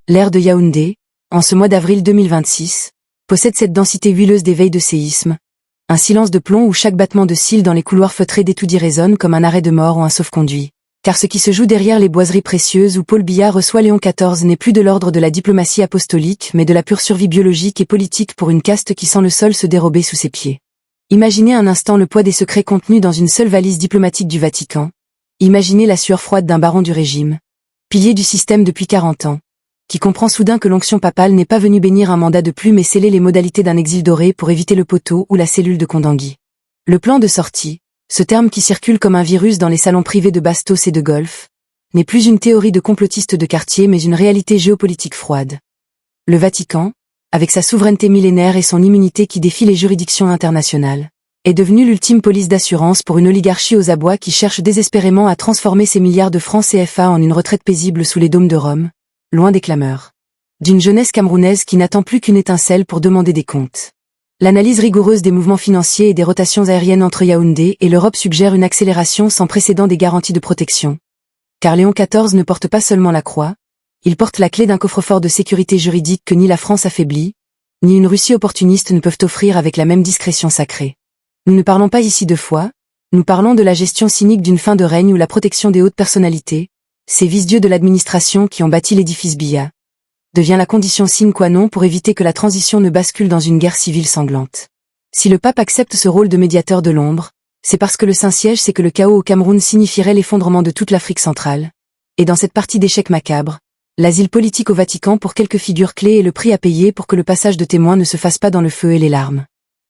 L'air de Yaoundé, en ce mois d'avril 2026, possède cette densité huileuse des veilles de séisme, un silence de plomb où chaque battement de cils dans les couloirs feutrés d'étoudis résonne comme un arrêt de mort ou un sauf-conduit. Car ce qui se joue derrière les boiseries précieuses où Paul Biya reçoit Léon XIV n'est plus de l'ordre de la diplomatie apostolique mais de la pure survie biologique et politique pour une caste qui sent le sol se dérober sous ses pieds. Imaginez un instant le poids des secrets contenus dans une seule valise diplomatique du Vatican. Imaginez la sueur froide d'un baron du régime, pilier du système depuis 40 ans, qui comprend soudain que l'onction papale n'est pas venue bénir un mandat de plus mais sceller les modalités d'un exil doré pour éviter le poteau ou la cellule de Condangui. Le plan de sortie, ce terme qui circule comme un virus dans les salons privés de bastos et de golf, n'est plus une théorie de complotiste de quartier mais une réalité géopolitique froide. Le Vatican, avec sa souveraineté millénaire et son immunité qui défie les juridictions internationales, est devenu l'ultime police d'assurance pour une oligarchie aux abois qui cherche désespérément à transformer ses milliards de francs CFA en une retraite paisible sous les dômes de Rome, loin des clameurs d'une jeunesse camerounaise qui n'attend plus qu'une étincelle pour demander des comptes. L'analyse rigoureuse des mouvements financiers et des rotations aériennes entre Yaoundé et l'Europe suggère une accélération sans précédent des garanties de protection. Car Léon XIV ne porte pas seulement la croix, il porte la clé d'un coffre-fort de sécurité juridique que ni la France affaiblie, ni une Russie opportuniste ne peuvent offrir avec la même discrétion sacrée. Nous ne parlons pas ici de foi, nous parlons de la gestion cynique d'une fin de règne où la protection des hautes personnalités, ces vice-dieux de l'administration qui ont bâti l'édifice Biya, devient la condition sine qua non pour éviter que la transition ne bascule dans une guerre civile sanglante. Si le pape accepte ce rôle de médiateur de l'ombre, c'est parce que le Saint-Siège sait que le chaos au Cameroun signifierait l'effondrement de toute l'Afrique centrale. Et dans cette partie d'échec macabre, l'asile politique au Vatican pour quelques figures clés est le prix à payer pour que le passage de témoins ne se fasse pas dans le feu et les larmes.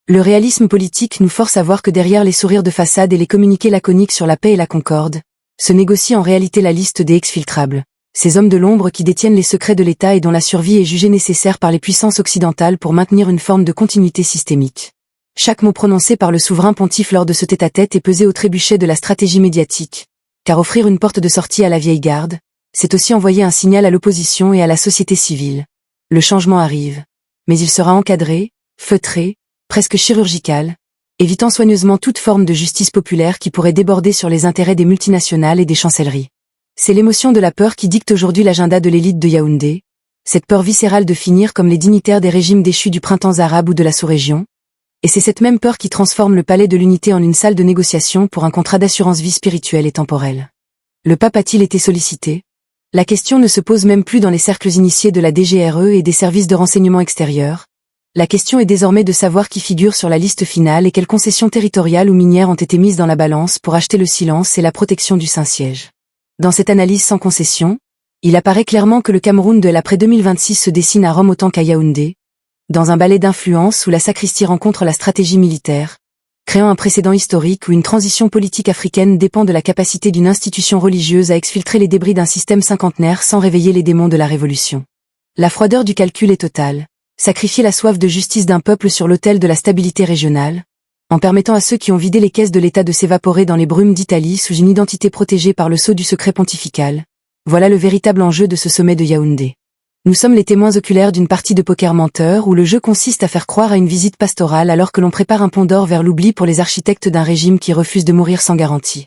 Le réalisme politique nous force à voir que derrière les sourires de façade et les communiqués laconiques sur la paix et la concorde, se négocie en réalité la liste des exfiltrables. Ces hommes de l'ombre qui détiennent les secrets de l'État et dont la survie est jugée nécessaire par les puissances occidentales pour maintenir une forme de continuité systémique. Chaque mot prononcé par le souverain pontife lors de ce tête-à-tête est pesé au trébuchet de la stratégie médiatique, car offrir une porte de sortie à la vieille garde, c'est aussi envoyer un signal à l'opposition et à la société civile. Le changement arrive, mais il sera encadré, feutré, presque chirurgical, évitant soigneusement toute forme de justice populaire qui pourrait déborder sur les intérêts des multinationales et des chancelleries. C'est l'émotion de la peur qui dicte aujourd'hui l'agenda de l'élite de Yaoundé, cette peur viscérale de finir comme les dignitaires des régimes déchus du printemps arabe ou de la sous-région, et c'est cette même peur qui transforme le palais de l'unité en une salle de négociation pour un contrat d'assurance vie spirituelle et temporelle. Le pape a-t-il été sollicité? La question ne se pose même plus dans les cercles initiés de la DGRE et des services de renseignement extérieurs. La question est désormais de savoir qui figure sur la liste finale et quelles concessions territoriales ou minières ont été mises dans la balance pour acheter le silence et la protection du Saint-Siège. Dans cette analyse sans concession, il apparaît clairement que le Cameroun de l'après 2026 se dessine à Rome autant qu'à Yaoundé, dans un ballet d'influence où la sacristie rencontre la stratégie militaire, créant un précédent historique où une transition politique africaine dépend de la capacité d'une institution religieuse à exfiltrer les débris d'un système cinquantenaire sans réveiller les démons de la révolution. La froideur du calcul est totale, sacrifier la soif de justice d'un peuple sur l'autel de la stabilité régionale, en permettant à ceux qui ont vidé les caisses de l'État de s'évaporer dans les brumes d'Italie sous une identité protégée par le sceau du secret pontifical. Voilà le véritable enjeu de ce sommet de Yaoundé. Nous sommes les témoins oculaires d'une partie de poker menteur où le jeu consiste à faire croire à une visite pastorale alors que l'on prépare un pont d'or vers l'oubli pour les architectes d'un régime qui refuse de mourir sans garantie.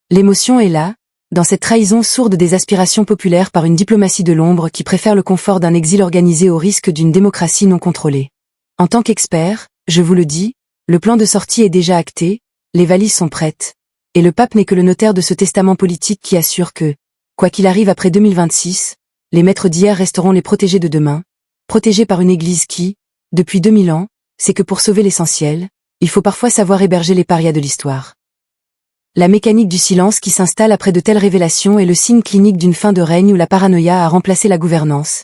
L'émotion est là, dans cette trahison sourde des aspirations populaires par une diplomatie de l'ombre qui préfère le confort d'un exil organisé au risque d'une démocratie non contrôlée. En tant qu'expert, je vous le dis, le plan de sortie est déjà acté, les valises sont prêtes, et le pape n'est que le notaire de ce testament politique qui assure que, quoi qu'il arrive après 2026, les maîtres d'hier resteront les protégés de demain, protégés par une église qui, depuis 2000 ans, sait que pour sauver l'essentiel, il faut parfois savoir héberger les parias de l'histoire. La mécanique du silence qui s'installe après de telles révélations est le signe clinique d'une fin de règne où la paranoïa a remplacé la gouvernance.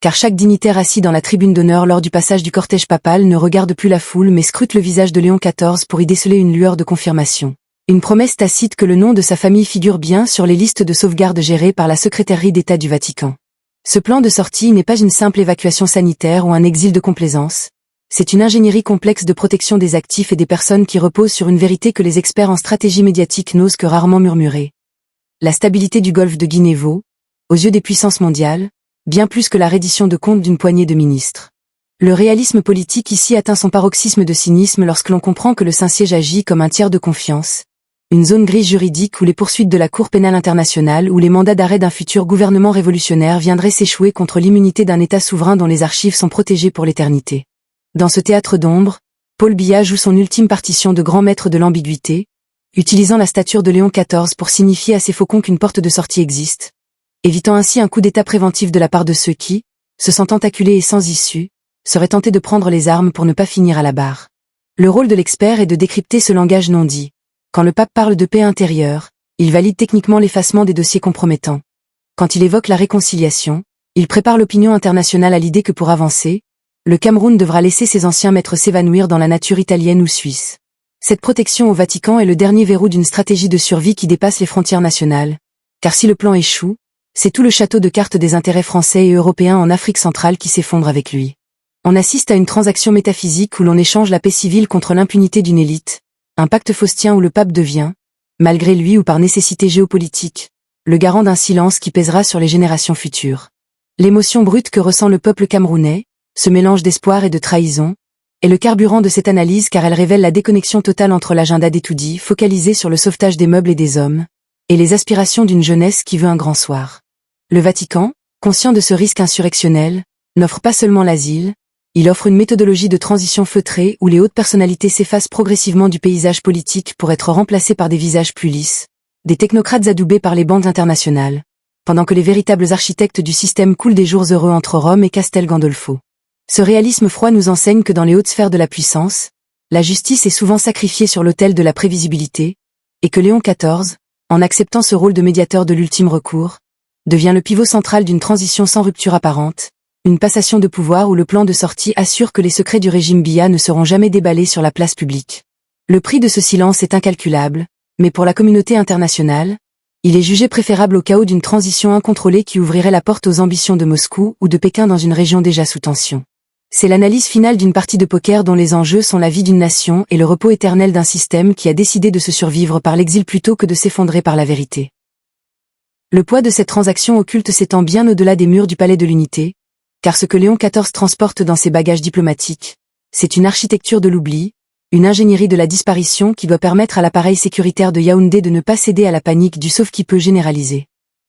Car chaque dignitaire assis dans la tribune d'honneur lors du passage du cortège papal ne regarde plus la foule mais scrute le visage de Léon XIV pour y déceler une lueur de confirmation. Une promesse tacite que le nom de sa famille figure bien sur les listes de sauvegarde gérées par la secrétairerie d'État du Vatican. Ce plan de sortie n'est pas une simple évacuation sanitaire ou un exil de complaisance. C'est une ingénierie complexe de protection des actifs et des personnes qui repose sur une vérité que les experts en stratégie médiatique n'osent que rarement murmurer. La stabilité du golfe de Guinée vaut, aux yeux des puissances mondiales, bien plus que la reddition de comptes d'une poignée de ministres. Le réalisme politique ici atteint son paroxysme de cynisme lorsque l'on comprend que le Saint-Siège agit comme un tiers de confiance, une zone grise juridique où les poursuites de la Cour pénale internationale ou les mandats d'arrêt d'un futur gouvernement révolutionnaire viendraient s'échouer contre l'immunité d'un État souverain dont les archives sont protégées pour l'éternité. Dans ce théâtre d'ombre, Paul Biya joue son ultime partition de grand maître de l'ambiguïté, utilisant la stature de Léon XIV pour signifier à ses faucons qu'une porte de sortie existe, évitant ainsi un coup d'état préventif de la part de ceux qui, se sentant acculés et sans issue, seraient tentés de prendre les armes pour ne pas finir à la barre. Le rôle de l'expert est de décrypter ce langage non dit. Quand le pape parle de paix intérieure, il valide techniquement l'effacement des dossiers compromettants. Quand il évoque la réconciliation, il prépare l'opinion internationale à l'idée que pour avancer, le Cameroun devra laisser ses anciens maîtres s'évanouir dans la nature italienne ou suisse. Cette protection au Vatican est le dernier verrou d'une stratégie de survie qui dépasse les frontières nationales, car si le plan échoue, c'est tout le château de cartes des intérêts français et européens en Afrique centrale qui s'effondre avec lui. On assiste à une transaction métaphysique où l'on échange la paix civile contre l'impunité d'une élite, un pacte faustien où le pape devient, malgré lui ou par nécessité géopolitique, le garant d'un silence qui pèsera sur les générations futures. L'émotion brute que ressent le peuple camerounais, ce mélange d'espoir et de trahison, est le carburant de cette analyse car elle révèle la déconnexion totale entre l'agenda d'Etoudi focalisé sur le sauvetage des meubles et des hommes, et les aspirations d'une jeunesse qui veut un grand soir. Le Vatican, conscient de ce risque insurrectionnel, n'offre pas seulement l'asile, il offre une méthodologie de transition feutrée où les hautes personnalités s'effacent progressivement du paysage politique pour être remplacées par des visages plus lisses, des technocrates adoubés par les bandes internationales, pendant que les véritables architectes du système coulent des jours heureux entre Rome et Castel Gandolfo. Ce réalisme froid nous enseigne que dans les hautes sphères de la puissance, la justice est souvent sacrifiée sur l'autel de la prévisibilité, et que Léon XIV, en acceptant ce rôle de médiateur de l'ultime recours, devient le pivot central d'une transition sans rupture apparente, une passation de pouvoir où le plan de sortie assure que les secrets du régime Biya ne seront jamais déballés sur la place publique. Le prix de ce silence est incalculable, mais pour la communauté internationale, il est jugé préférable au chaos d'une transition incontrôlée qui ouvrirait la porte aux ambitions de Moscou ou de Pékin dans une région déjà sous tension. C'est l'analyse finale d'une partie de poker dont les enjeux sont la vie d'une nation et le repos éternel d'un système qui a décidé de se survivre par l'exil plutôt que de s'effondrer par la vérité. Le poids de cette transaction occulte s'étend bien au-delà des murs du Palais de l'Unité, car ce que Léon XIV transporte dans ses bagages diplomatiques, c'est une architecture de l'oubli, une ingénierie de la disparition qui doit permettre à l'appareil sécuritaire de Yaoundé de ne pas céder à la panique du sauve-qui-peut généralisé.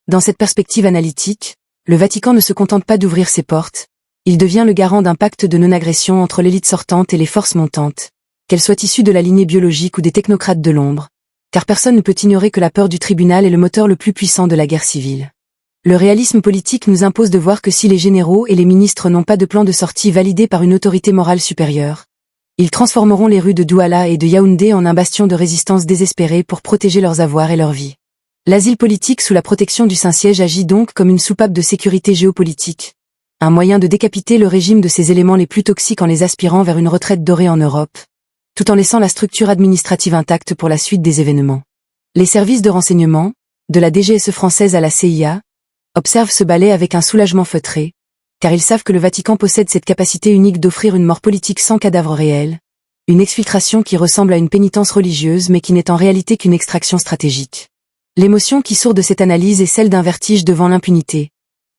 Dans cette perspective analytique, le Vatican ne se contente pas d'ouvrir ses portes, il devient le garant d'un pacte de non-agression entre l'élite sortante et les forces montantes, qu'elles soient issues de la lignée biologique ou des technocrates de l'ombre, car personne ne peut ignorer que la peur du tribunal est le moteur le plus puissant de la guerre civile. Le réalisme politique nous impose de voir que si les généraux et les ministres n'ont pas de plan de sortie validé par une autorité morale supérieure, ils transformeront les rues de Douala et de Yaoundé en un bastion de résistance désespérée pour protéger leurs avoirs et leur vie. L'asile politique sous la protection du Saint-Siège agit donc comme une soupape de sécurité géopolitique, un moyen de décapiter le régime de ses éléments les plus toxiques en les aspirant vers une retraite dorée en Europe, tout en laissant la structure administrative intacte pour la suite des événements. Les services de renseignement, de la DGSE française à la CIA, observent ce balai avec un soulagement feutré, car ils savent que le Vatican possède cette capacité unique d'offrir une mort politique sans cadavre réel, une exfiltration qui ressemble à une pénitence religieuse mais qui n'est en réalité qu'une extraction stratégique. L'émotion qui sort de cette analyse est celle d'un vertige devant l'impunité.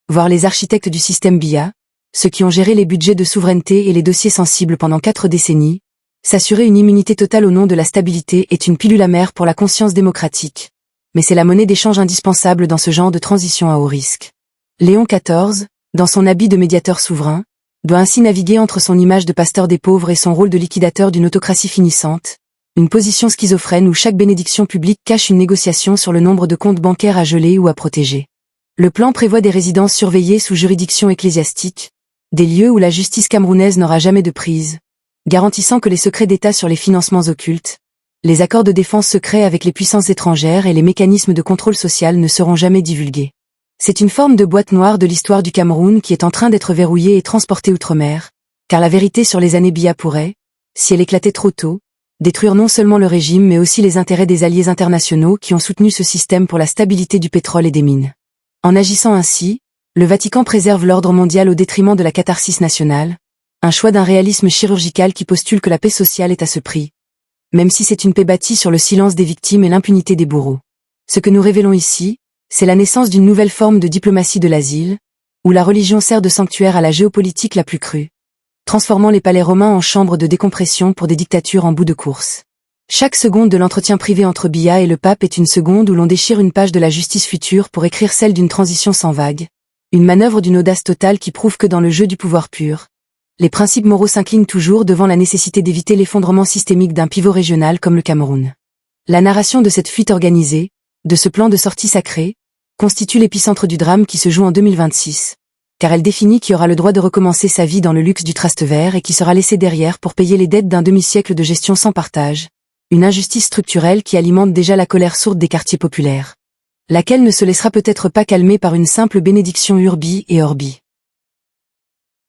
Voir les architectes du système Biya, ceux qui ont géré les budgets de souveraineté et les dossiers sensibles pendant 4 décennies, s'assurer une immunité totale au nom de la stabilité est une pilule amère pour la conscience démocratique. Mais c'est la monnaie d'échange indispensable dans ce genre de transition à haut risque. Léon XIV, dans son habit de médiateur souverain, doit ainsi naviguer entre son image de pasteur des pauvres et son rôle de liquidateur d'une autocratie finissante, une position schizophrène où chaque bénédiction publique cache une négociation sur le nombre de comptes bancaires à geler ou à protéger. Le plan prévoit des résidences surveillées sous juridiction ecclésiastique, des lieux où la justice camerounaise n'aura jamais de prise, garantissant que les secrets d'État sur les financements occultes, les accords de défense secrets avec les puissances étrangères et les mécanismes de contrôle social ne seront jamais divulgués. C'est une forme de boîte noire de l'histoire du Cameroun qui est en train d'être verrouillée et transportée outre-mer, car la vérité sur les années Biya pourrait, si elle éclatait trop tôt, détruire non seulement le régime mais aussi les intérêts des alliés internationaux qui ont soutenu ce système pour la stabilité du pétrole et des mines. En agissant ainsi, le Vatican préserve l'ordre mondial au détriment de la catharsis nationale, un choix d'un réalisme chirurgical qui postule que la paix sociale est à ce prix, même si c'est une paix bâtie sur le silence des victimes et l'impunité des bourreaux. Ce que nous révélons ici, c'est la naissance d'une nouvelle forme de diplomatie de l'asile, où la religion sert de sanctuaire à la géopolitique la plus crue, transformant les palais romains en chambres de décompression pour des dictatures en bout de course. Chaque seconde de l'entretien privé entre Biya et le pape est une seconde où l'on déchire une page de la justice future pour écrire celle d'une transition sans vague. Une manœuvre d'une audace totale qui prouve que dans le jeu du pouvoir pur, les principes moraux s'inclinent toujours devant la nécessité d'éviter l'effondrement systémique d'un pivot régional comme le Cameroun. La narration de cette fuite organisée, de ce plan de sortie sacré, constitue l'épicentre du drame qui se joue en 2026, car elle définit qui aura le droit de recommencer sa vie dans le luxe du traste vert et qui sera laissé derrière pour payer les dettes d'un demi-siècle de gestion sans partage, une injustice structurelle qui alimente déjà la colère sourde des quartiers populaires, laquelle ne se laissera peut-être pas calmer par une simple bénédiction urbi et orbi.